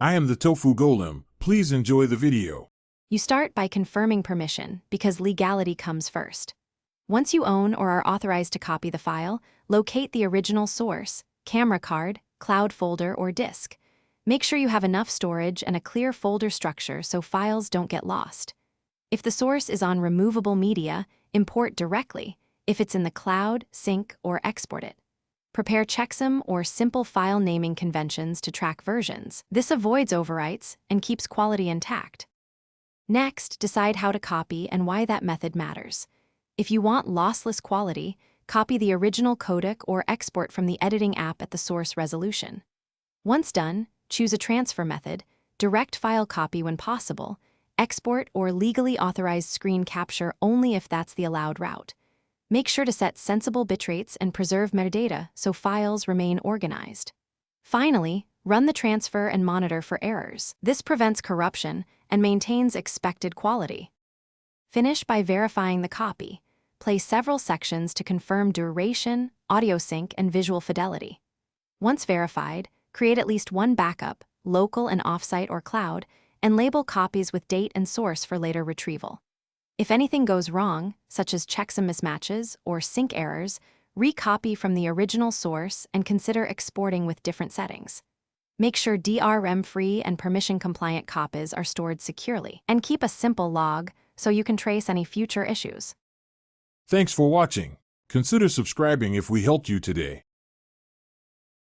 I am the Tofu Golem. Please enjoy the video. You start by confirming permission because legality comes first. Once you own or are authorized to copy the file, locate the original source, camera card, cloud folder, or disk. Make sure you have enough storage and a clear folder structure so files don't get lost. If the source is on removable media, import directly. If it's in the cloud, sync, or export it. Prepare checksum or simple file naming conventions to track versions. This avoids overwrites and keeps quality intact. Next, decide how to copy and why that method matters. If you want lossless quality, copy the original codec or export from the editing app at the source resolution. Once done, choose a transfer method, direct file copy when possible, export or legally authorized screen capture only if that's the allowed route. Make sure to set sensible bitrates and preserve metadata so files remain organized. Finally, run the transfer and monitor for errors. This prevents corruption and maintains expected quality. Finish by verifying the copy. Play several sections to confirm duration, audio sync, and visual fidelity. Once verified, create at least one backup, local and offsite or cloud, and label copies with date and source for later retrieval. If anything goes wrong, such as checksum mismatches or sync errors, recopy from the original source and consider exporting with different settings. Make sure DRM-free and permission-compliant copies are stored securely, and keep a simple log so you can trace any future issues. Thanks for watching. Consider subscribing if we helped you today.